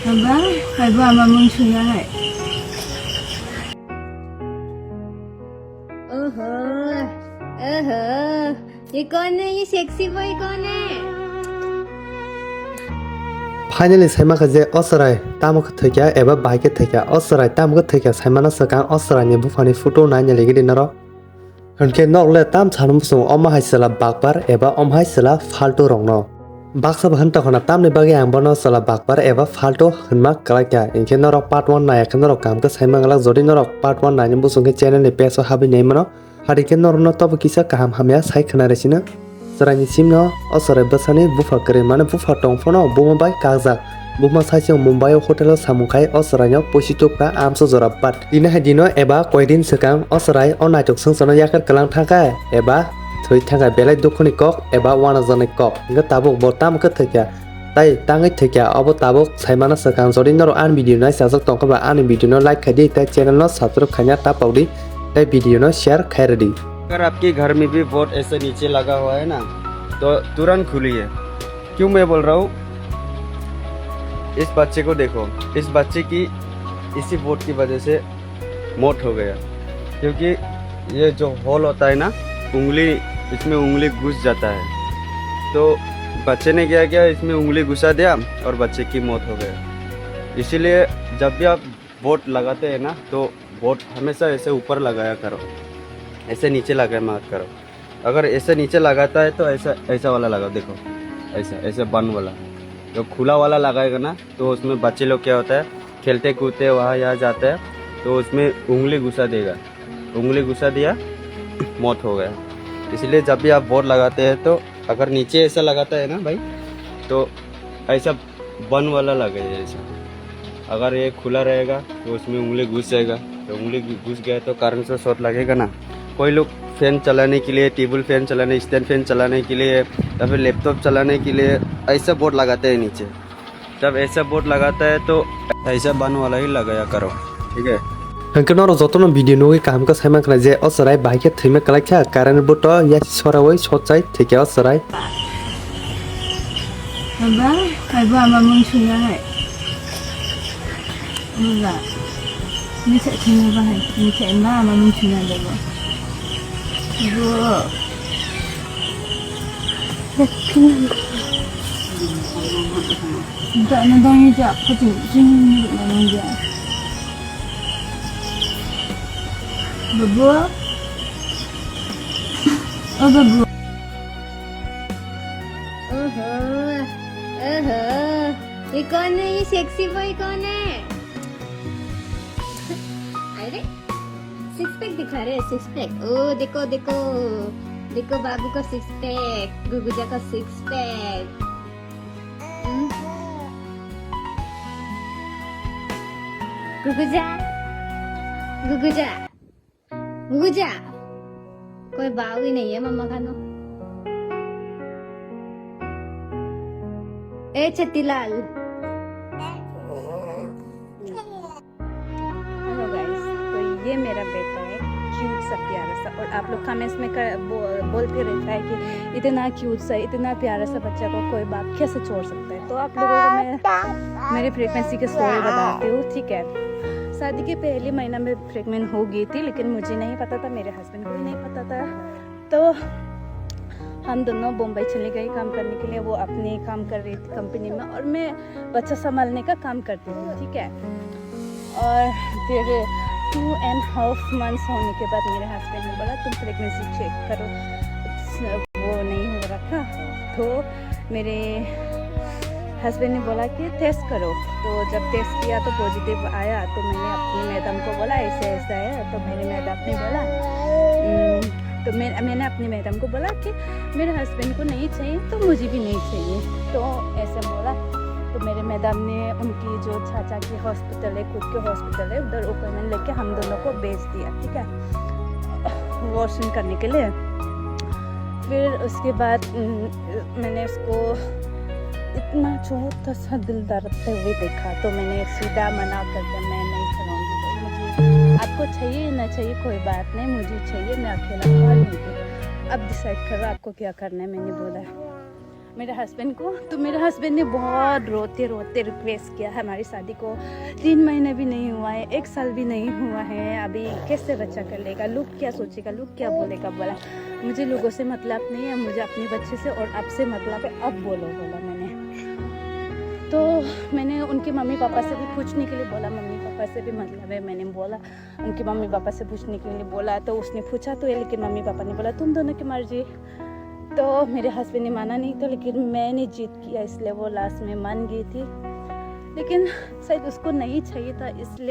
Aba, kaiba mamang sunay. ओहो ओहो ये कौन है ये सेक्सी बॉय कौन है फाइनली साइमाखौ जे असराय तामुखौ थैया एबा बाइके थैया असराय तामुखौ थैया साइमाना सकां असरायनि बुफानि फटो नायनो लेगिदि नर हनके नकले ताम छानु बुसुं अमा हाइसला बागबार एबा अम हाइसला फाल्टो रंनो बाक्सा हनता खना तामनि बागे आं बनो सला बागबार एबा फाल्टो हनमा कलाक्या इनके नर पार्ट 1 नायखै नर कामखौ साइमागला जदि नर पार्ट 1 नायनो बुसुंके चैनलनि पेजआव हाबि नेमनो हारिके नरनो तब किसा काहाम हामया साइखना रेसिनो सरायनि सिमनो असराय बसानि बुफा करे माने बुफा टंफनो बुमा बाय कागजा बुमा साइसिं मुंबाइ हटेलाव सामुखाय असरायनो पसिटोका आमसो जरा बाट दिनो हादिनो एबा कयदिन सिगां असराय अनायटक संसनो याकर कलां थाखाय एबा थै थाखाय बेलाय दुखुनि कक एबा वानाजनि कक इंगा ताबुक बताम को थैया ताई ताङै थैया अब ताबुक साइमाना सिगां जदि नरो आन भिडियो नाय साजक टंकबा आन भिडियो नो लाइक खायदि ताई चैनल नो सब्सक्राइब खायना तापावदि ताई वीडियो नो शेयर खायरदि अगर आपके घर में भी बोर्ड ऐसे नीचे लगा हुआ है ना तो तुरंत खुलिए। क्यों मैं बोल रहा हूँ, इस बच्चे को देखो, इस बच्चे की इसी बोर्ड की वजह से मौत हो गया, क्योंकि ये जो होल होता है ना उंगली, इसमें उंगली घुस जाता है। तो बच्चे ने क्या किया, इसमें उंगली घुसा दिया और बच्चे की मौत हो गया। इसीलिए जब भी आप बोर्ड लगाते हैं ना तो बोर्ड हमेशा ऐसे ऊपर लगाया करो, ऐसे नीचे लगाया मत करो। अगर ऐसे नीचे लगाता है तो ऐसा ऐसा वाला लगाओ, देखो ऐसा ऐसे बंद वाला। जो खुला वाला लगाएगा ना तो उसमें बच्चे लोग क्या होता है, खेलते कूदते वहाँ यहाँ जाते हैं तो उसमें उंगली घुसा देगा, उंगली घुसा दिया मौत हो गया। इसलिए जब भी आप बोर्ड लगाते हैं तो अगर नीचे ऐसा लगाता है ना भाई तो ऐसा बंद वाला लगाइए ऐसा। अगर ये खुला रहेगा तो उसमें उंगली घुस जाएगा, तो उंगली घुस गया तो कारण से शॉट लगेगा ना। कोई लोग फैन चलाने के लिए, टेबल फैन चलाने, स्टैंड फैन चलाने के लिए या फिर लैपटॉप चलाने के लिए ऐसा बोर्ड लगाते हैं नीचे। जब ऐसा बोर्ड लगाता है तो ऐसा बन वाला ही लगाया करो, ठीक है। हंके नरो जतनो भिडियो नुगे कामखौ साइमाखना जे असराय बाइके थैमे कलाक्या कारण बुट या सरावै सचाय थैया असराय aba kaiba mamang sunay Aba ni sa tingin ba ni sa ina mamang sunay ba Ibu tak nandang ni jak kucing sing nandang jak Babu Oh babu ओहो ओहो ये कौन है ये सेक्सी बॉय कौन है अरे सिक्स पैक दिखा रहे हैं सिक्स पैक ओ देखो देखो देखो बाबू का सिक्स पैक गुगुजा का सिक्स पैक गुगुजा गुगुजा गुगुजा कोई बाव ही नहीं है मम्मा खानो ए छत्तीलाल हेलो गाइस, तो ये मेरा बेटा है, क्यूट सा प्यारा सा। और आप लोग कमेंट्स में बोलते रहता है कि इतना क्यूट सा, इतना प्यारा सा बच्चा को कोई बाप कैसे छोड़ सकता है। तो आप लोगों को मैं मेरे प्रेगनेंसी की स्टोरी बताती हूँ, ठीक है। शादी के पहले महीना में प्रेग्नेंट हो गई थी, लेकिन मुझे नहीं पता था, मेरे हस्बैंड को भी नहीं पता था। तो हम दोनों बम्बई चले गए काम करने के लिए। वो अपने काम कर रही थी कंपनी में और मैं बच्चा संभालने का काम करती थी, ठीक है। और फिर 2.5 months होने के बाद मेरे हस्बैंड ने बोला तुम प्रेगनेंसी चेक करो, वो नहीं हो रहा था। तो मेरे हस्बैंड ने बोला कि टेस्ट करो। तो जब टेस्ट किया तो पॉजिटिव आया, तो मैंने अपनी मैडम को बोला ऐसे ऐसा है। तो मेरी मैडम ने बोला तो मैंने अपनी मैडम को बोला कि मेरे हस्बैंड को नहीं चाहिए तो मुझे भी नहीं चाहिए, तो ऐसे बोला। तो मेरे मैडम ने उनकी जो चाचा की हॉस्पिटल है, खुद के हॉस्पिटल है, उधर अपॉइंटमेंट लेके हम दोनों को भेज दिया, ठीक है, वॉशिंग करने के लिए। फिर उसके बाद मैंने उसको इतना छोटा सा दिल दर्दते हुए देखा, तो मैंने सीधा मना कर दिया, मैं नहीं कराऊंगी। तो मुझे आपको चाहिए ना चाहिए कोई बात नहीं, मुझे चाहिए, मैं अकेला खा लूँगी, अब डिसाइड करो आपको क्या करना है, मैंने बोला। मेरे हस्बैंड को। तो मेरे हस्बैंड ने बहुत रोते रोते रिक्वेस्ट किया हमारी शादी को। 3 महीने भी नहीं हुआ है, 1 साल भी नहीं हुआ है, अभी कैसे बच्चा कर लेगा, लोग क्या सोचेगा, लोग क्या बोलेगा। बोला मुझे लोगों से मतलब नहीं है, मुझे अपने बच्चे से और आपसे मतलब है, अब बोलो बोला मैंने। तो मैंने उनके मम्मी पापा से भी पूछने के लिए बोला, मम्मी पापा से भी मतलब है, मैंने बोला उनके मम्मी पापा से पूछने के लिए बोला। तो उसने पूछा तो है, लेकिन मम्मी पापा ने बोला तुम दोनों की मर्जी। तो मेरे हस्बैंड ने माना नहीं तो, लेकिन मैंने जिद किया, इसलिए वो लास्ट में मान गई थी। लेकिन शायद उसको नहीं चाहिए था, इसलिए